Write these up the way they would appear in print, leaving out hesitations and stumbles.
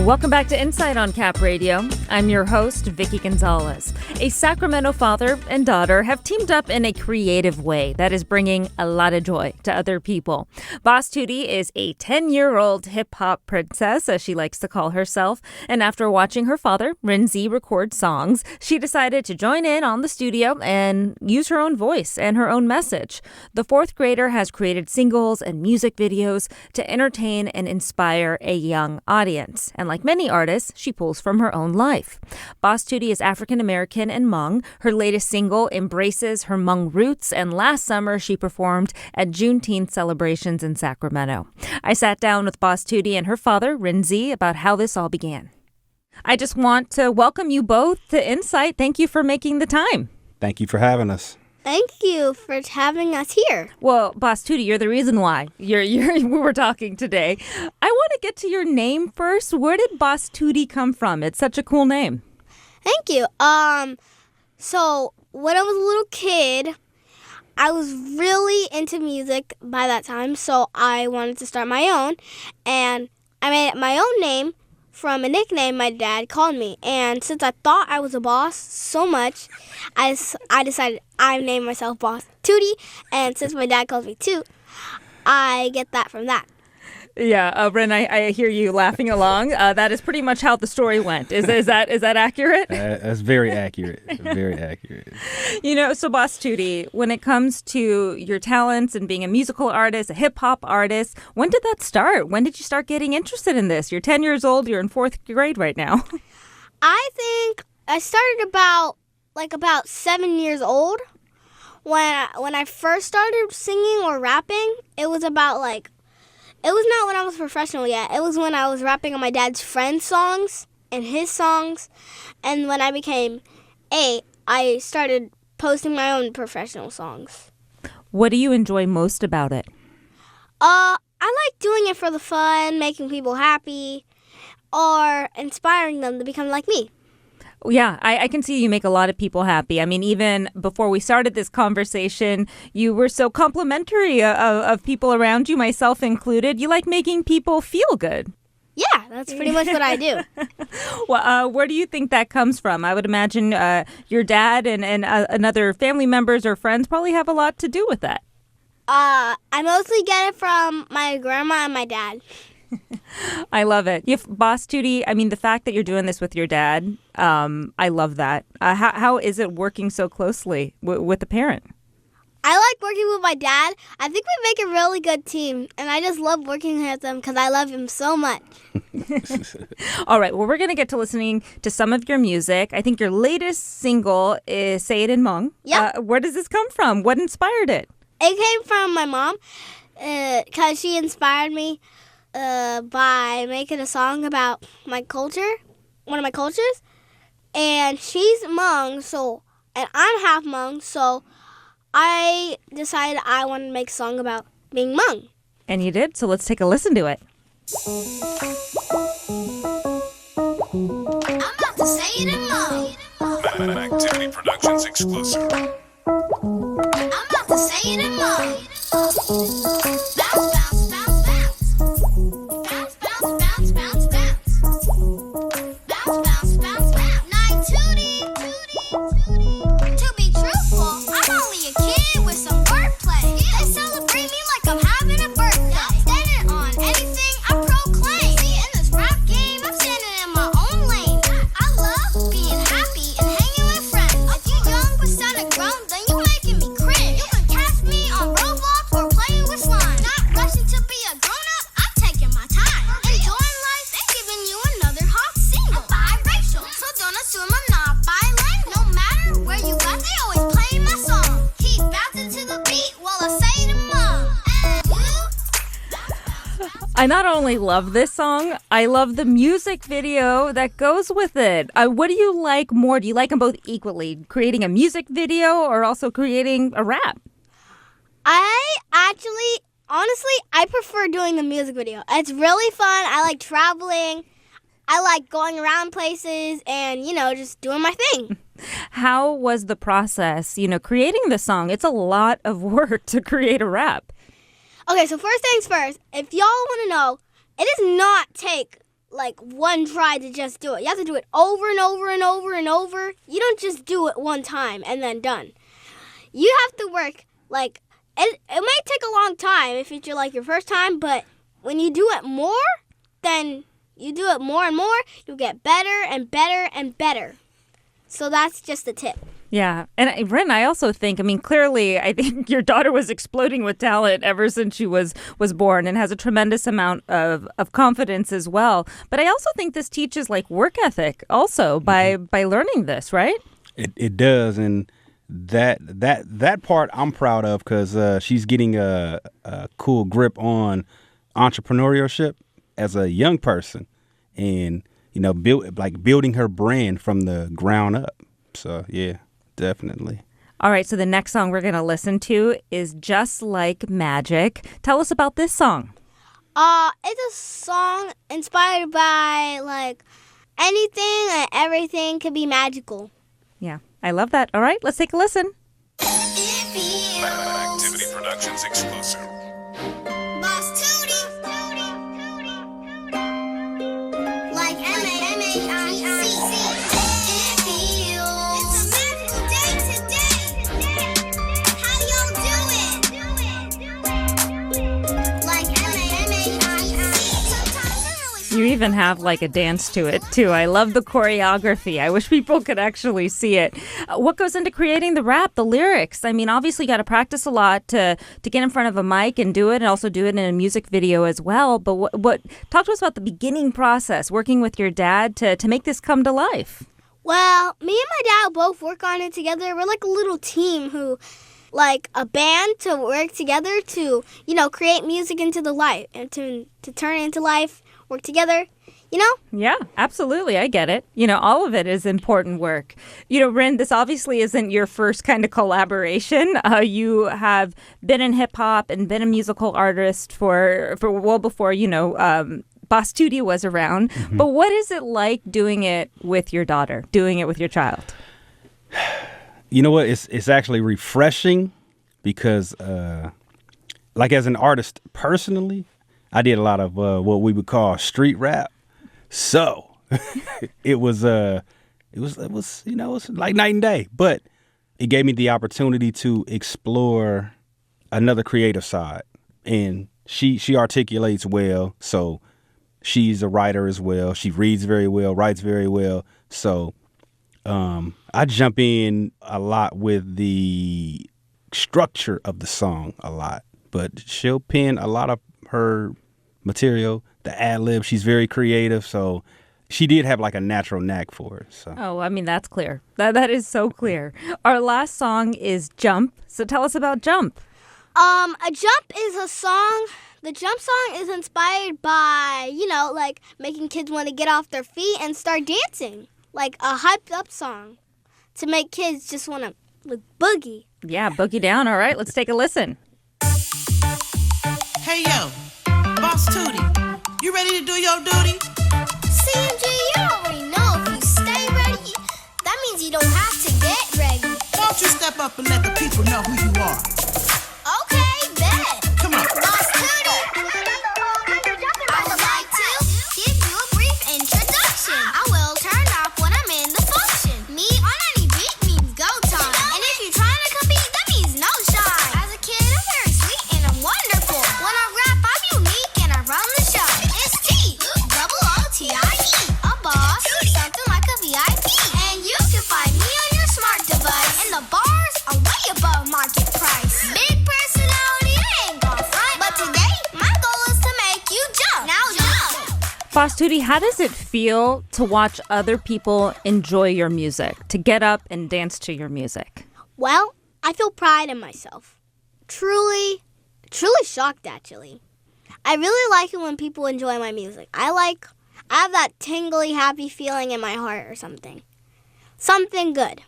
Welcome back to Insight on CapRadio. I'm your host, Vicki Gonzalez. A Sacramento father and daughter have teamed up in a creative way that is bringing a lot of joy to other people. Boss Tootie is a 10-year-old hip-hop princess, as she likes to call herself. And after watching her father, Renzi, record songs, she decided to join in on the studio and use her own voice and her own message. The fourth grader has created singles and music videos to entertain and inspire a young audience. And like many artists, she pulls from her own life. Boss Tootie is African American and Hmong. Her latest single embraces her Hmong roots, and last summer she performed at Juneteenth celebrations in Sacramento. I sat down with Boss Tootie and her father, Renzi, about how this all began. I just want to welcome you both to Insight. Thank you for making the time. Thank you for having us. Thank you for having us here. Well, Boss Tootie, you're the reason why we were talking today. I want to get to your name first. Where did Boss Tootie come from? It's such a cool name. Thank you. So when I was a little kid, I was really into music by that time, so I wanted to start my own, and I made my own name from a nickname my dad called me. And since I thought I was a boss so much, I decided I named myself Boss Tootie. And since my dad calls me Toot, I get that from that. Yeah, Ren, I hear you laughing along. That is pretty much how the story went. Is that accurate? That's very accurate. Very accurate. You know, so Boss Tootie, when it comes to your talents and being a musical artist, a hip-hop artist, when did that start? When did you start getting interested in this? You're 10 years old. You're in fourth grade right now. I think I started about 7 years old. When I first started singing or rapping, it was not when I was professional yet. It was when I was rapping on my dad's friends' songs and his songs. And when I became 8, I started posting my own professional songs. What do you enjoy most about it? I like doing it for the fun, making people happy, or inspiring them to become like me. Yeah, I can see you make a lot of people happy. I mean, even before we started this conversation, you were so complimentary of people around you, myself included. You like making people feel good. Yeah, that's pretty much what I do. Well, where do you think that comes from? I would imagine your dad and other family members or friends probably have a lot to do with that. I mostly get it from my grandma and my dad. I love it. Boss Tootie, I mean, the fact that you're doing this with your dad, I love that. How is it working so closely with the parent? I like working with my dad. I think we make a really good team, and I just love working with him because I love him so much. All right, well, we're going to get to listening to some of your music. I think your latest single is Say It in Hmong. Yeah. Where does this come from? What inspired it? It came from my mom because she inspired me by making a song about my culture, one of my cultures, and she's Hmong, and I'm half Hmong, so I decided I wanted to make a song about being Hmong. And you did, so let's take a listen to it. I'm about to say it in Hmong. An Activity Productions exclusive. I'm about to say it in Hmong. Bounce, bounce, bounce, bounce. Bounce, bounce, bounce, bounce, bounce. Bounce, bounce, bounce, bounce. Night Tootie. To be truthful, I'm only a kid with some wordplay. They celebrate me like I'm having a birthday. Standing on anything I proclaim. See, in this rap game, I'm standing in my own lane. I love being happy and hanging with friends. If you young but sounding grown, then you making me cringe. You can catch me on Roblox or playing with slime. Not rushing to be a grown-up, I'm taking my time. Enjoying life and giving you another hot single. I'm biracial, so don't assume I'm not bilingual. No matter where you got, they always play my song. Keep bouncing to the beat while I say to mom. I not only love this song, I love the music video that goes with it. What do you like more? Do you like them both equally? Creating a music video or also creating a rap? Honestly, I prefer doing the music video. It's really fun. I like traveling. I like going around places and, just doing my thing. How was the process, creating the song? It's a lot of work to create a rap. Okay, so first things first, if y'all want to know, it does not take like one try to just do it. You have to do it over and over and over and over. You don't just do it one time and then done. You have to work like it may take a long time if it's your first time, but when you do it more, then you do it more and more, you'll get better and better and better. So that's just a tip. Yeah. And Ren, I also think, clearly, I think your daughter was exploding with talent ever since she was born and has a tremendous amount of confidence as well. But I also think this teaches work ethic also by learning this, right? It does. And that part I'm proud of because she's getting a cool grip on entrepreneurship as a young person and, building her brand from the ground up. So, yeah. Definitely. All right, so the next song we're going to listen to is Just Like Magic. Tell us about this song. It's a song inspired by anything and everything could be magical. Yeah, I love that. All right, let's take a listen. Activity Productions exclusive. Boss Tootie. Like M-A-M-A-I-C. It feels. It's a magical day today. How y'all doing? Like M-A-M-A-I-C. You even have a dance to it, too. I love the choreography. I wish people could actually see it. What goes into creating the rap, the lyrics? Obviously you got to practice a lot to get in front of a mic and do it, and also do it in a music video as well. But what talk to us about the beginning process, working with your dad to make this come to life. Well, me and my dad both work on it together. We're like a little team who, like a band, to work together to, create music into the life and to turn it into life, work together. Yeah, absolutely. I get it. All of it is important work. Rin, this obviously isn't your first kind of collaboration. You have been in hip hop and been a musical artist for well before, Boss Tootie was around. Mm-hmm. But what is it like doing it with your daughter, doing it with your child? You know what? It's actually refreshing because, as an artist personally, I did a lot of what we would call street rap. So it was like night and day, but it gave me the opportunity to explore another creative side. And she articulates well. So she's a writer as well. She reads very well, writes very well. So I jump in a lot with the structure of the song a lot, but she'll pen a lot of her material, the ad-lib. She's very creative, so she did have a natural knack for it. So. Oh, that's clear. That is so clear. Our last song is Jump. So tell us about Jump. A jump is a song. The jump song is inspired by, making kids want to get off their feet and start dancing. Like a hyped up song to make kids just want to boogie. Yeah, boogie down. All right, let's take a listen. Hey, yo, Boss Tootie, you ready to do your duty? CMG, you already know if you stay ready, that means you don't have to get ready. Won't you step up and let the people know who you are? Okay, bet. Come on. Boss Tootie. I would like to give you a brief introduction. I will turn off when I'm in the function. Me on any beat means go time. And if you're trying to compete, that means no shine. As a kid, I'm very sweet and I'm wonderful. When I rap, I'm unique and I run the show. It's T-double-O-T-I-E. A boss, something like a VIP. And you can find me on your smart device. And the bars are way above market price. Big personality, I ain't gon' front. But today, my goal is to make you jump. Now jump. Boss Tootie, how does it feel to watch other people enjoy your music, to get up and dance to your music? Well, I feel pride in myself. Truly shocked, actually. I really like it when people enjoy my music. I have that tingly, happy feeling in my heart or something. Something good.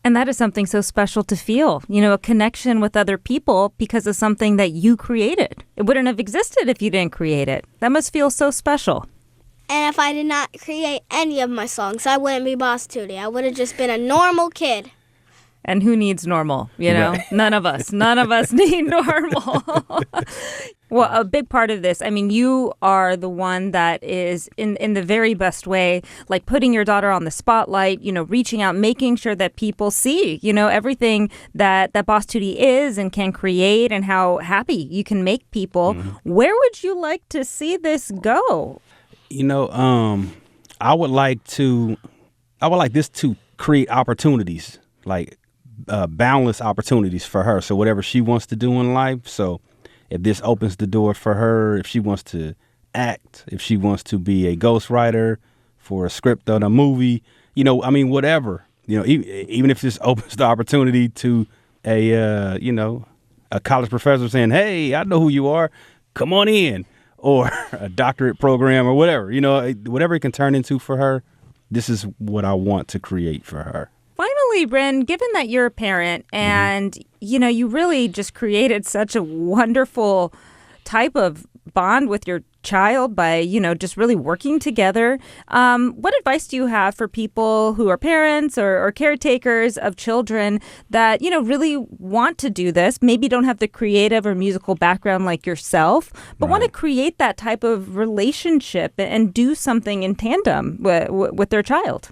And that is something so special to feel, a connection with other people because of something that you created. It wouldn't have existed if you didn't create it. That must feel so special. And if I did not create any of my songs, I wouldn't be Boss Tootie. I would have just been a normal kid. And who needs normal, Right. None of us need normal. Well, a big part of this, I mean, you are the one that is in the very best way, like putting your daughter on the spotlight, reaching out, making sure that people see, everything that Boss Tootie is and can create and how happy you can make people. Mm-hmm. Where would you like to see this go? I would like this to create opportunities, like boundless opportunities for her. So whatever she wants to do in life. So if this opens the door for her, if she wants to act, if she wants to be a ghostwriter for a script on a movie, whatever, even if this opens the opportunity to a college professor saying, hey, I know who you are, come on in, or a doctorate program or whatever, whatever it can turn into for her, this is what I want to create for her. Finally, Bryn, given that you're a parent and, you really just created such a wonderful type of bond with your child by, just really working together, what advice do you have for people who are parents or caretakers of children that, really want to do this, maybe don't have the creative or musical background like yourself, but want to create that type of relationship and do something in tandem with their child?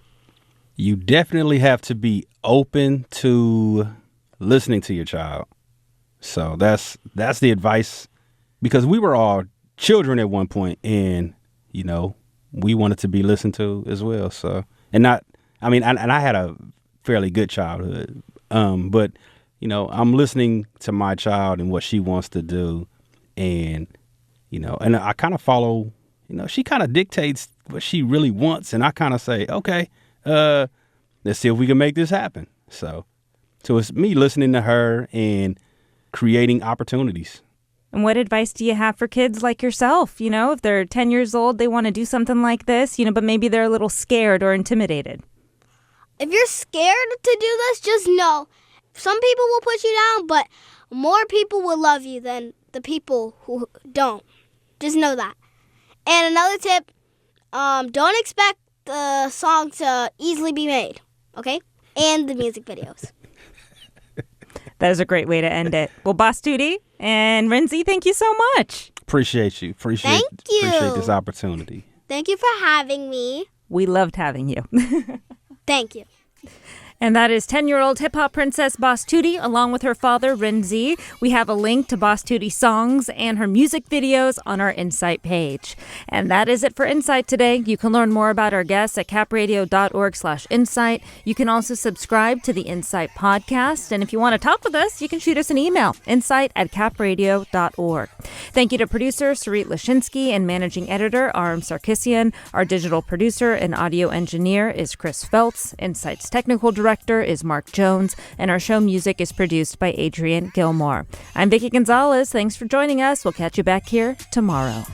You definitely have to be open to listening to your child. So that's the advice, because we were all children at one point, and we wanted to be listened to as well. So and I had a fairly good childhood, but I'm listening to my child and what she wants to do, and and I kind of follow. She kind of dictates what she really wants, and I kind of say, okay. Let's see if we can make this happen. So it's me listening to her and creating opportunities. And what advice do you have for kids like yourself? If they're 10 years old, they want to do something like this, but maybe they're a little scared or intimidated. If you're scared to do this, just know some people will put you down, but more people will love you than the people who don't. Just know that. And another tip, don't expect the song to easily be made, okay? And the music videos. That is a great way to end it. Well, Boss Tootie and Renzi, thank you so much. Appreciate you. Appreciate this opportunity. Thank you for having me. We loved having you. Thank you. And that is 10-year-old hip-hop princess Boss Tootie, along with her father, Renzi. We have a link to Boss Tootie's songs and her music videos on our Insight page. And that is it for Insight today. You can learn more about our guests at capradio.org/insight. You can also subscribe to the Insight podcast. And if you want to talk with us, you can shoot us an email, insight@capradio.org. Thank you to producer Sarit Lashinsky and managing editor Aram Sarkissian. Our digital producer and audio engineer is Chris Feltz. Insight's technical director is Mark Jones, and our show music is produced by Adrian Gilmore. I'm Vicki Gonzalez. Thanks for joining us. We'll catch you back here tomorrow.